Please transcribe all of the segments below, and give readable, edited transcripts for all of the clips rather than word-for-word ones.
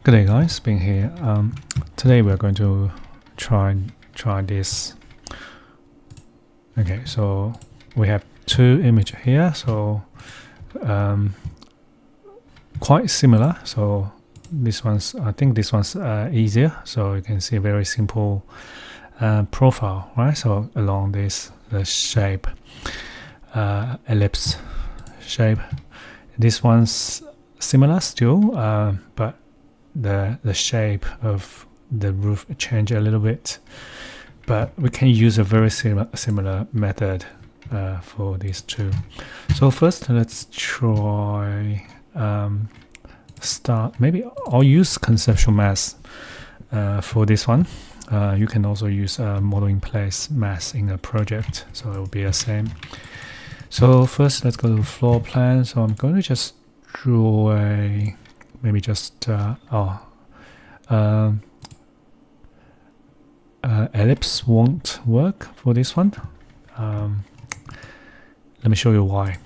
Good day guys, being here. Today we're going to try this. Okay, so we have two images here, so quite similar. So I think this one's easier. So you can see a very simple profile, right? So along the shape, ellipse shape. This one's similar still, but the shape of the roof change a little bit, but we can use a very similar method for these two. So first let's try maybe I'll use conceptual mass for this one. You can also use model in place mass in a project, so it will be the same. So first let's go to floor plan. So I'm going to just draw a maybe just ellipse won't work for this one. Let me show you why.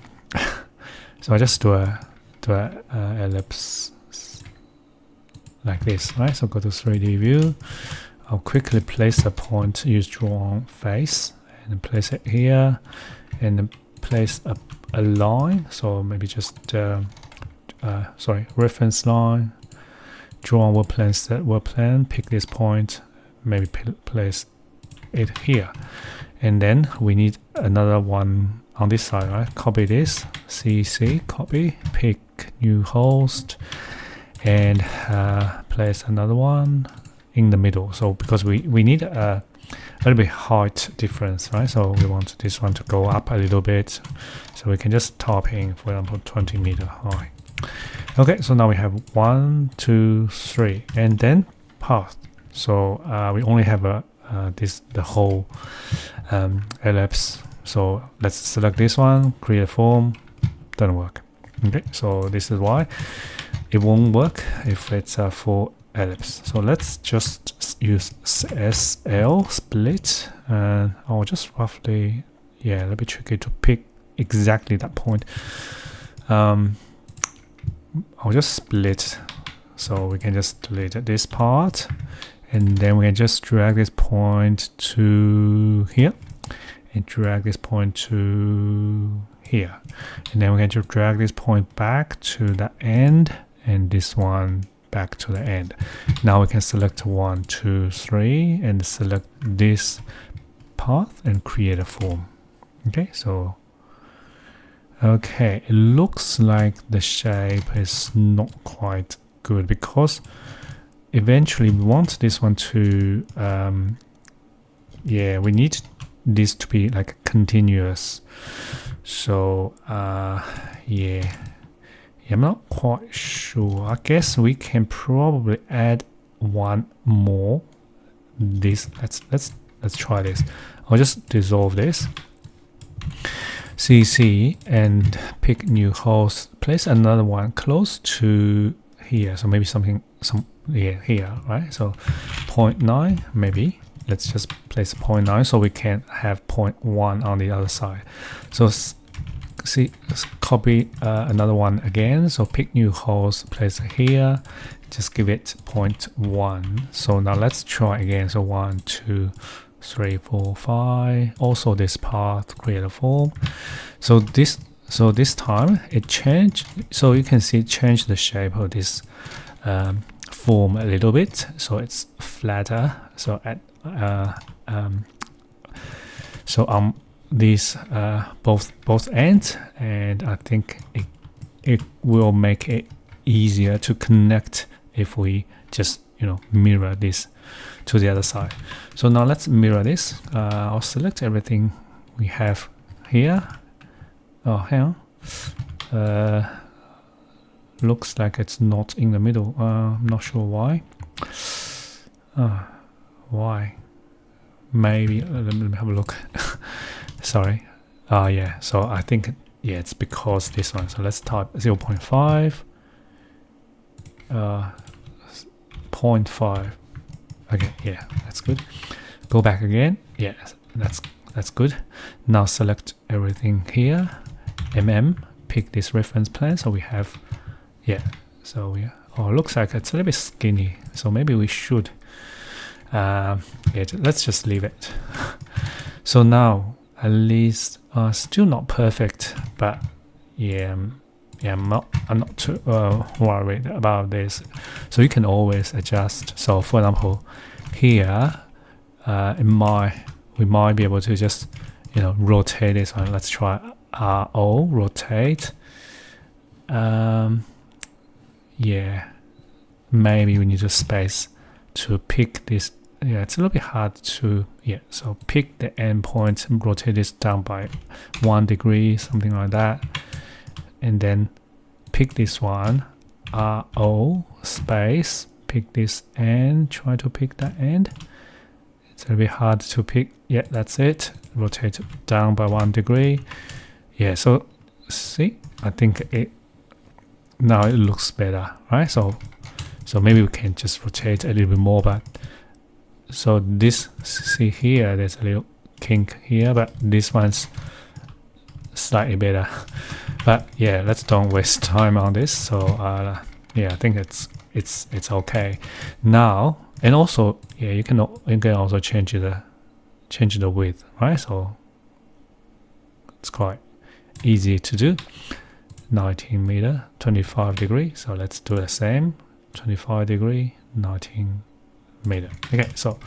So I just do a ellipse like this, right? So go to 3D view. I'll quickly place a point, use draw on face, and place it here, and then place a line. So maybe just reference line, draw on work plan, set work plan, pick this point, maybe place it here, and then we need another one on this side, right? Copy this, CC, copy, pick new host, and place another one in the middle. So because we need a little bit height difference, right? So we want this one to go up a little bit, so we can just top in, for example, 20 meter high. Okay, so now we have 1, 2, 3, and then path. So we only have the whole ellipse. So let's select this one, create a form. Doesn't work. Okay, so this is why it won't work if it's a full ellipse. So let's just use SL split, and I'll just roughly, yeah, a little bit tricky to pick exactly that point. I'll just split, so we can just delete this part, and then we can just drag this point to here, and drag this point to here, and then we can just drag this point back to the end, and this one back to the end. Now we can select 1, 2, 3, and select this path and create a form. Okay, so okay, it looks like the shape is not quite good, because eventually we want this one to we need this to be like continuous. So I'm not quite sure. I guess we can probably add one more. Let's try this. I'll just dissolve this, CC, and pick new host, place another one close to here, so maybe here, right? So 0.9, maybe let's just place 0.9 so we can have 0.1 on the other side. So see, let's copy another one again, so pick new host, place it here, just give it 0.1. so now let's try again. So 1, 2, 3, 4, 5. Also this path, create a form. So this time it changed. So you can see it changed the shape of this form a little bit. So it's flatter. So on these both ends, and I think it will make it easier to connect if we just mirror this to the other side. So now let's mirror this. I'll select everything we have here. Oh, hang on. Looks like it's not in the middle. I'm not sure why. Why? Maybe let me have a look. Sorry. Yeah. So I think it's because this one. So let's type 0.5. 0.5. Okay, yeah, that's good. Go back again. Yeah, that's good. Now select everything here. Pick this reference plan. So we have, so we Oh, it looks like it's a little bit skinny, so maybe we should let's just leave it. So now at least still not perfect, but I'm not too worried about this. So you can always adjust. So for example, here we might be able to just rotate this one. Let's try RO rotate. Maybe we need a space to pick this. It's a little bit hard to so pick the endpoint and rotate this down by 1 degree, something like that, and then pick this one, RO space, pick this end, try to pick that end. It's a little bit hard to pick. That's it. Rotate down by 1 degree. So see, I think now it looks better, right? So maybe we can just rotate a little bit more, but so this, see here, there's a little kink here, but this one's slightly better. But let's don't waste time on this. So I think it's okay now. And also you can also change the width, right? So it's quite easy to do. 19 meter, 25 degree. So let's do the same. 25 degree, 19 meter. Okay, so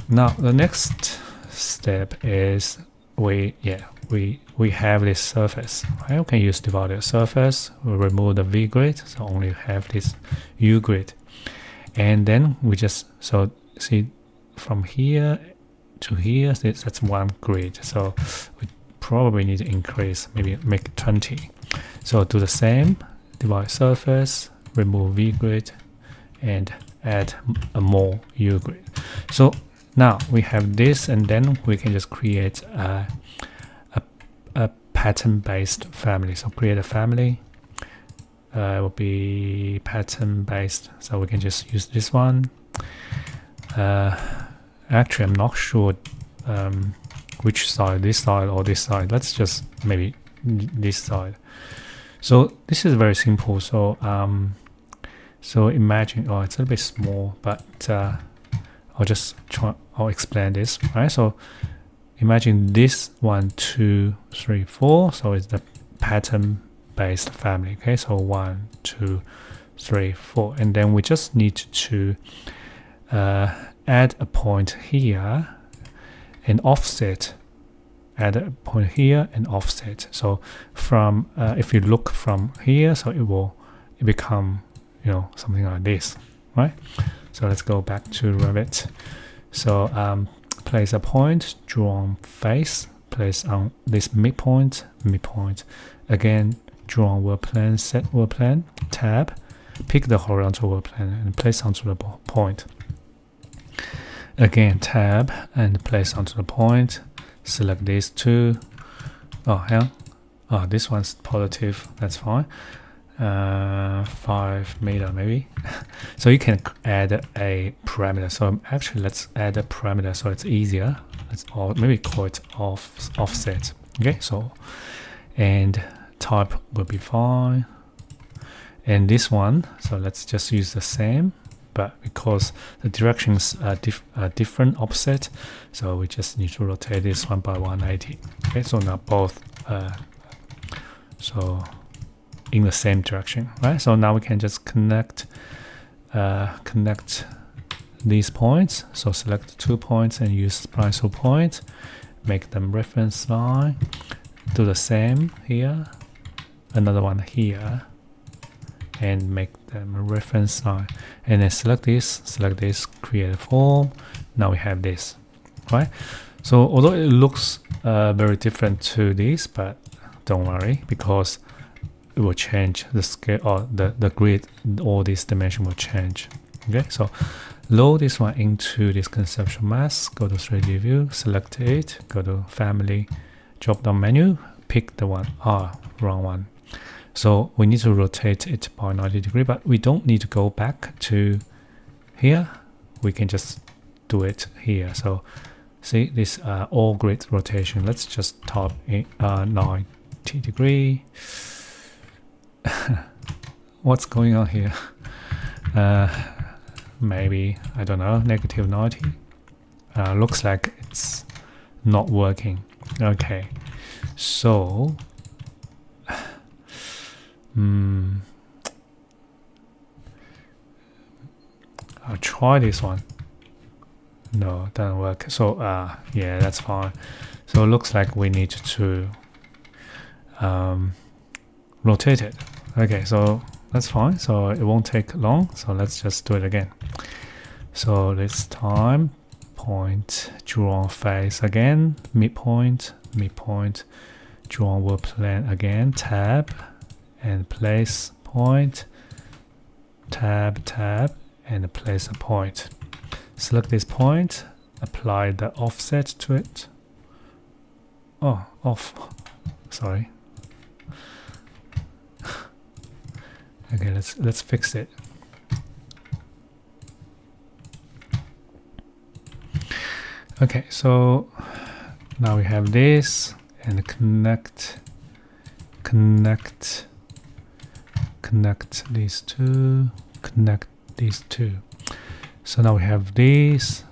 now the next step is we have this surface, right? We can use divided surface. We'll remove the V grid, so only have this U grid, and then we just see from here to here, that's one grid. So we probably need to increase, maybe make 20. So do the same, divide surface, remove V grid, and add a more U grid. So now we have this, and then we can just create a pattern-based family. So create a family. It will be pattern-based. So we can just use this one. Actually, I'm not sure which side, this side or this side. Let's just maybe this side. So this is very simple. So imagine, it's a little bit small, but I'll explain this, right? So imagine this 1, 2, 3, 4. So it's the pattern based family. Okay, so 1, 2, 3, 4, and then we just need to add a point here and offset. Add a point here and offset. So from if you look from here, so it become something like this, right? So let's go back to Revit. So place a point, draw face, place on this midpoint. Again, draw on world plane, set world plane, tab, pick the horizontal world plane and place onto the point. Again, tab and place onto the point. Select these two. This one's positive. That's fine. 5 meter maybe. So you can add a parameter. So actually, let's add a parameter so it's easier. Let's maybe call it offset. Okay. So and type will be fine. And this one. So let's just use the same. But because the directions are different offset, so we just need to rotate this one by 180. Okay, so now both so in the same direction, right? So now we can just connect these points. So select 2 points and use splice point, make them reference line. Do the same here, another one here, and make them a reference line, and then select this, create a form. Now we have this, right? So although it looks very different to this, but don't worry, because it will change the scale or the grid. All these dimensions will change. Okay, so load this one into this conceptual mask, go to 3D view, select it, go to family, drop down menu, pick the one, wrong one. So we need to rotate it by 90 degrees, but we don't need to go back to here. We can just do it here. So see this all grid rotation. Let's just type in 90 degree. what's going on here? Maybe, I don't know, negative 90. Looks like it's not working. Okay, so I'll try this one. No, it doesn't work. So yeah, that's fine. So it looks like we need to rotate it. Okay, so that's fine. So it won't take long. So let's just do it again. So this time, point, draw on face again, midpoint, draw on world plan again, tab, and place point, tab, and place a point. Select this point, apply the offset to it. Oh, off. Sorry. Okay, let's fix it. Okay, so now we have this, and connect these two, connect these two. So now we have these,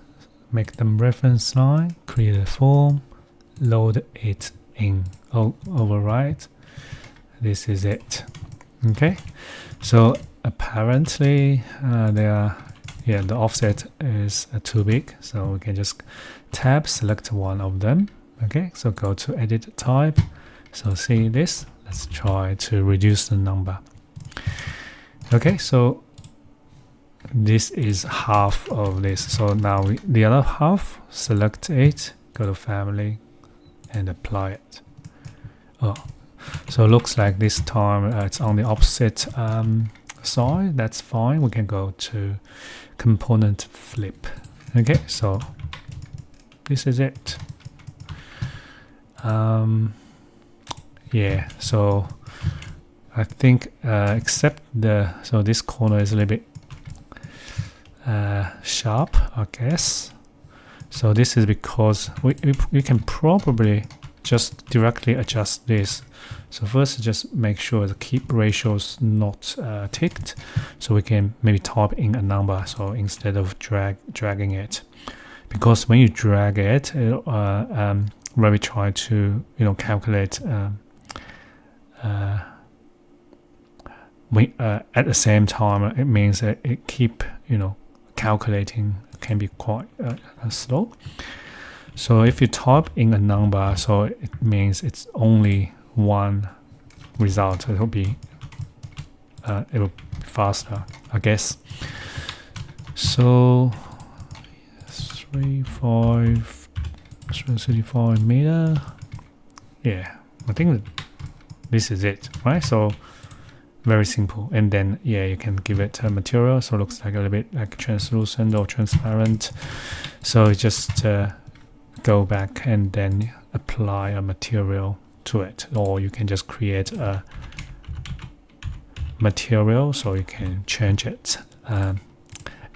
make them reference line, create a form, load it in, override. This is it. Okay, so apparently the offset is too big, so we can just tab, select one of them. Okay, so go to edit type. So see this, let's try to reduce the number. Okay, so this is half of this. So now the other half, select it, go to family, and apply it. Oh, so it looks like this time it's on the opposite side. That's fine. We can go to component flip. Okay, so this is it. Yeah, so I think except so this corner is a little bit sharp, I guess. So this is because we can probably just directly adjust this. So first, just make sure the keep ratio is not ticked, so we can maybe type in a number. So instead of dragging it, because when you drag it, when we try to calculate at the same time, it means that it keep calculating can be quite slow. So if you type in a number, so it means it's only one result. It will be faster, I guess. So 35 meter. Yeah, I think this is it, right? So very simple. And then you can give it a material, so it looks like a little bit like translucent or transparent. So just go back and then apply a material to it, or you can just create a material, so you can change it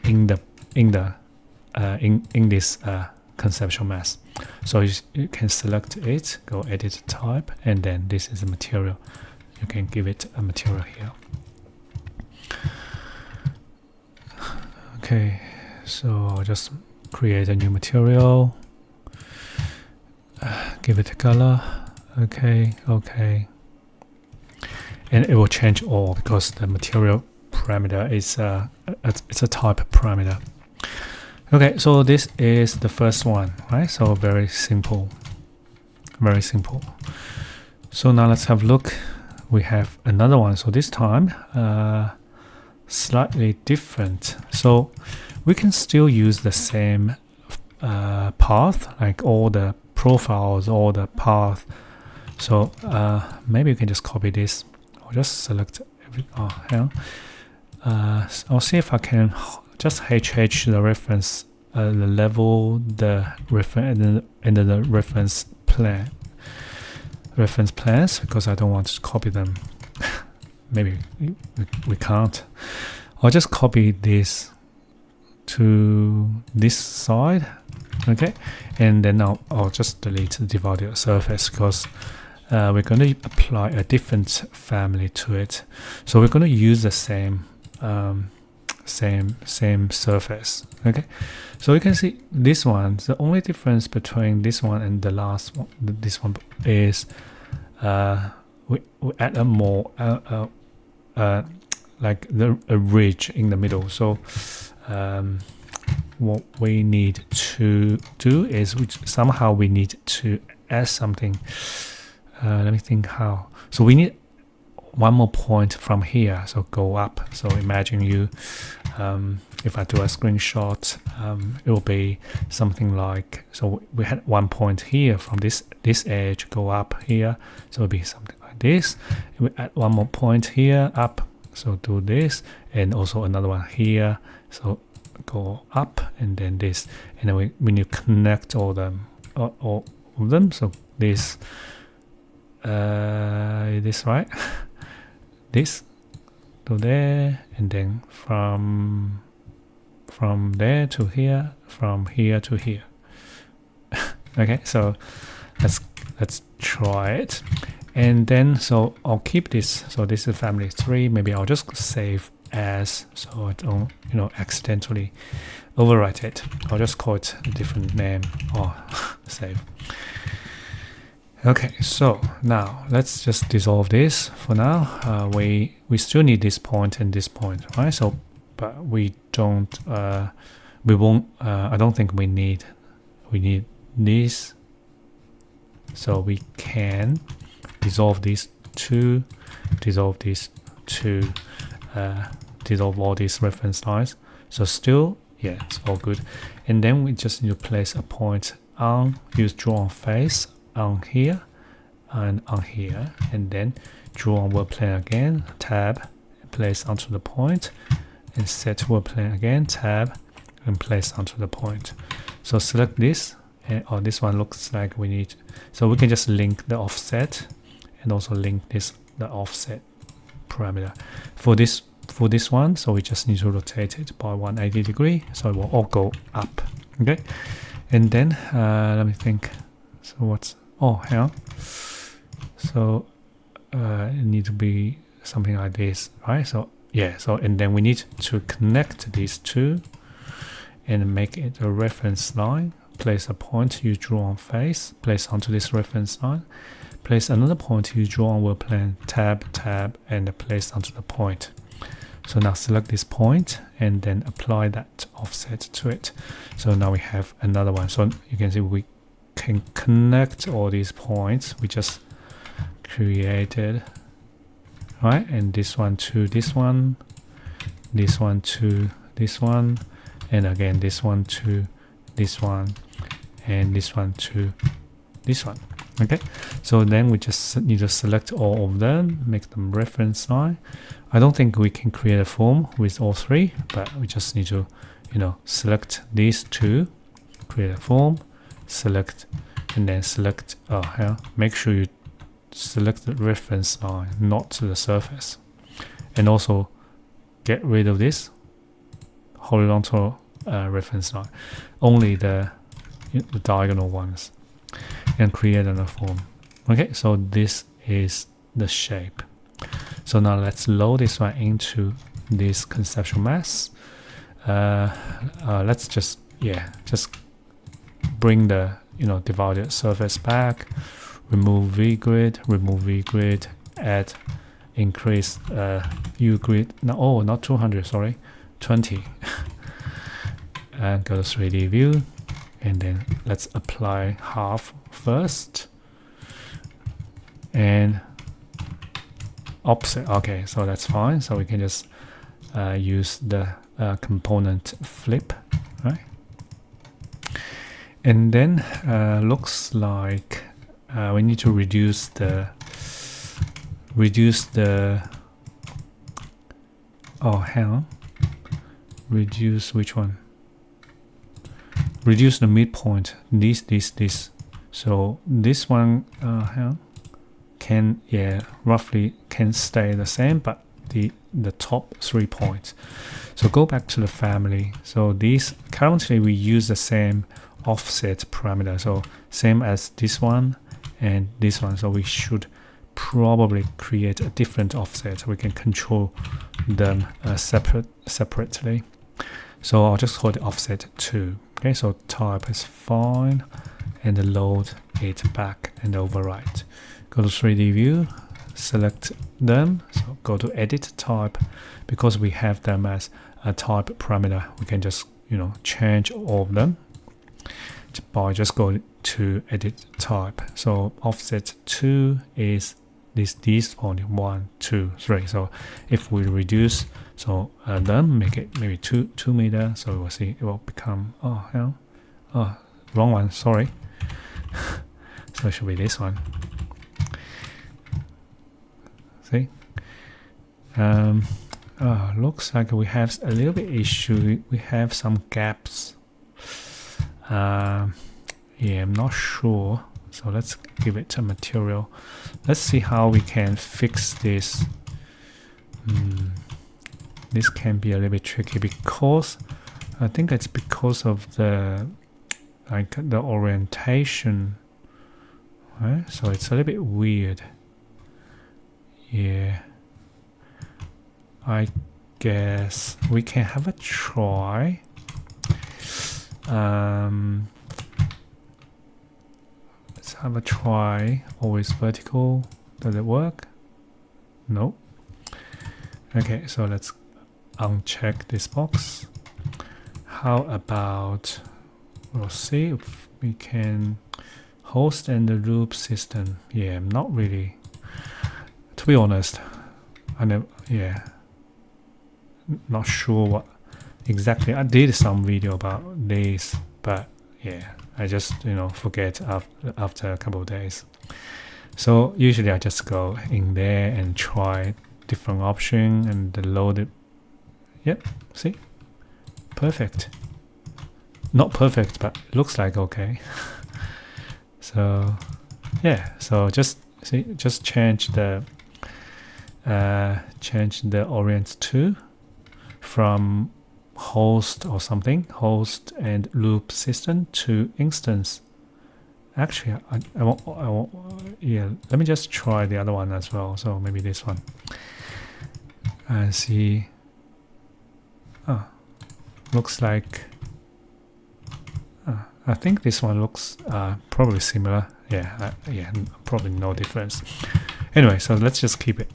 in this conceptual mass. So you can select it, go edit type, and then this is a material. You can give it a material here. Okay, so I'll just create a new material, give it a color. Okay, and it will change all because the material parameter is it's a type parameter. Okay, so this is the first one, right? So very simple. So now let's have a look. We have another one. So this time slightly different. So we can still use the same path, like all the profiles, all the path. So maybe you can just copy this. I'll just select I'll see if I can just HH the reference, the level, the reference, and the reference plans, because I don't want to copy them. Maybe we can't. I'll just copy this to this side. Okay, and then I'll just delete the divided surface, because we're going to apply a different family to it. So we're going to use the same same surface. Okay, so you can see this one. The only difference between this one and the last one, this one, is we add a more like a ridge in the middle. So what we need to do is somehow we need to add something. Let me think how. So we need one more point from here, so go up. So imagine you, if I do a screenshot, it will be something like, so we had one point here from this edge, go up here, so it'll be something like this. We add one more point here, up, so do this, and also another one here, so go up, and then this, and then we need to connect all of them. So this, this, right? This to there, and then from there to here, from here to here. Okay, so let's try it. And then, so I'll keep this. So this is family 3. Maybe I'll just save as, so I don't, accidentally overwrite it. I'll just call it a different name or save. Okay, so now let's just dissolve this for now. We still need this point and this point, right? So, but we don't, we won't, I don't think we need this. So we can dissolve these two, dissolve these two, dissolve all these reference lines. So still, yeah, it's all good. And then we just need to place a point on, use draw on face on here and on here, and then draw on world plane again, tab, and place onto the point, and set world plane again, tab, and place onto the point. So select this, or this one looks like we need, so we can just link the offset and also link this, the offset parameter for this one. So we just need to rotate it by 180 degree, so it will all go up. Okay, and then let me think. So what's, oh, hang on. So it need to be something like this, right? So yeah, so and then we need to connect these two and make it a reference line. Place a point, you draw on face, place onto this reference line, place another point, you draw on world plane, tab, and place onto the point. So now select this point and then apply that offset to it. So now we have another one. So you can see we can connect all these points we just created, right? And this one to this one, this one to this one, and again this one to this one, and this one to this one. Okay, so then we just need to select all of them, make them reference line. I don't think we can create a form with all three, but we just need to, select these two, create a form, select, and then select, make sure you select the reference line, not to the surface. And also get rid of this horizontal reference line, only the diagonal ones, and create another form. Okay, so this is the shape. So now let's load this one into this conceptual mass. Let's just bring the divided surface back, remove vgrid, add, increase ugrid. No, oh, not 200, sorry, 20. And go to 3D view, and then let's apply half first, and offset. Okay, so that's fine. So we can just use the component flip, right? And then looks like we need to reduce the oh, hang on, reduce which one? Reduce the midpoint, this. So this one can, roughly can stay the same, but the top 3 points. So go back to the family. So these, currently we use the same offset parameter, so same as this one and this one. So we should probably create a different offset. We can control them separately. So I'll just call it offset 2. Okay, so type is fine, and load it back and overwrite. Go to 3D view, select them. So go to edit type. Because we have them as a type parameter, we can just change all of them by just going to edit type. So offset 2 is this point 1, 2, 3. So if we reduce them, make it maybe 2 meter, so we'll see it will become wrong one, sorry. So it should be this one. See, looks like we have a little bit issue. We have some gaps. Yeah, I'm not sure. So let's give it a material. Let's see how we can fix this. This can be a little bit tricky because I think it's because of the orientation. Right? So it's a little bit weird. Yeah. I guess we can have a try. Let's have a try. Always vertical. Does it work? No. Okay, so let's uncheck this box. How about we'll see if we can host and the loop system. Yeah, I'm not really, to be honest, not sure what exactly. I did some video about this, but yeah, I just forget after a couple of days. So usually I just go in there and try different option and load it. Yep, see, perfect. Not perfect, but it looks like okay. So yeah, so just change the orient to from host or something, host and loop system to instance. Actually, I won't, yeah, let me just try the other one as well. So maybe this one. And see. Looks like. I think this one looks probably similar. Yeah, probably no difference. Anyway, so let's just keep it.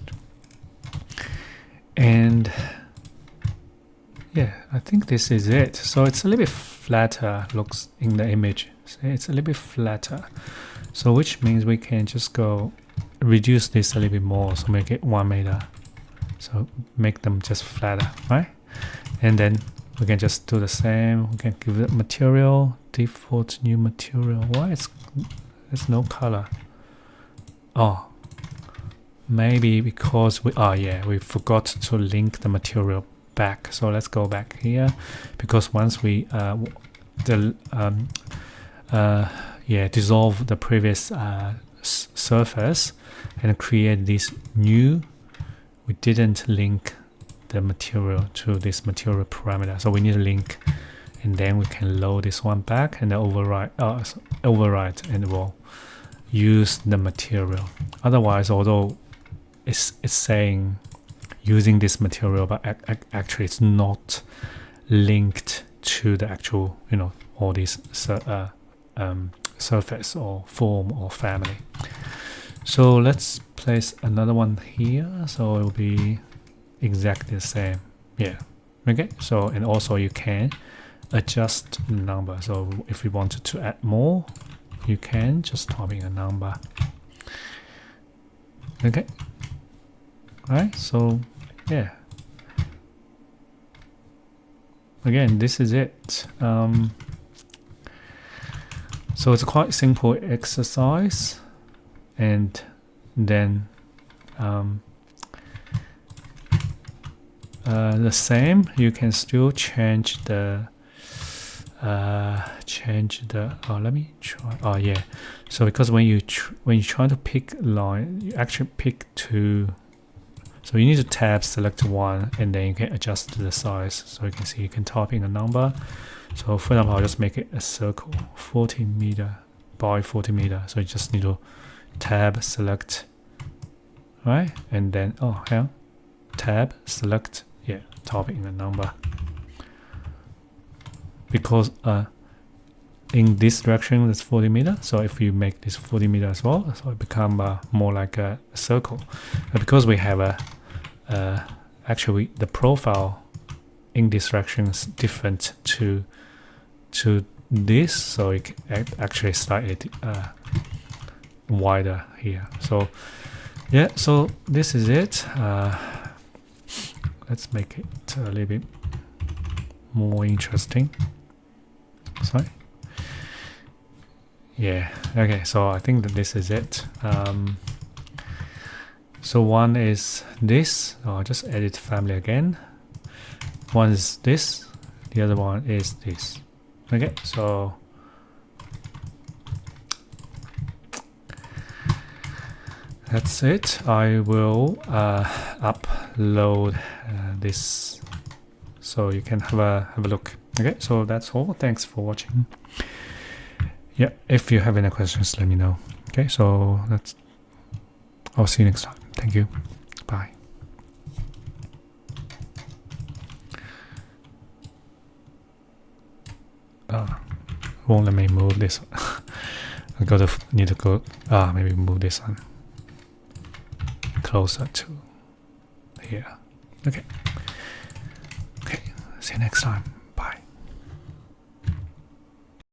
And yeah, I think this is it. So it's a little bit flatter, looks in the image. See, it's a little bit flatter. So which means we can just go reduce this a little bit more. So make it 1 meter. So make them just flatter, right? And then we can just do the same. We can give it material, default new material. Why there's no color? Oh, maybe because we forgot to link the material back. So let's go back here, because once we dissolve the previous surface and create this new, we didn't link the material to this material parameter, so we need a link, and then we can load this one back and then overwrite and we'll use the material. Otherwise, although it's saying using this material, but actually it's not linked to the actual all these surface or form or family. So let's place another one here, so it will be exactly the same. Yeah, okay. So, and also you can adjust the number. So if you wanted to add more, you can just type in a number. Okay. Alright, so yeah. Again, this is it. So it's a quite simple exercise, and then the same, you can still change the let me try. So because when you try to pick line, you actually pick two. So you need to tab select one, and then you can adjust the size. So you can see you can type in a number. So for example, I'll just make it a circle, 40 meter by 40 meter. So you just need to tab, select, right? And then, oh, hang on, tab, select, yeah, topic and the number. Because in this direction it's 40 meters, so if you make this 40 meters as well, so it become more like a circle. Because we have a actually the profile in this direction is different to this, so it actually slightly wider here. So yeah, so this is it. Let's make it a little bit more interesting. Sorry. Yeah, okay, so I think that this is it. So one is this, I'll just edit family again. One is this, the other one is this. Okay, so that's it. I will upload this so you can have a look. Okay, so that's all. Thanks for watching. Yeah, if you have any questions, let me know. Okay, so I'll see you next time. Thank you. Bye. Won't let me move this one. I need to go. Maybe move this one closer to here. Okay. Okay. See you next time.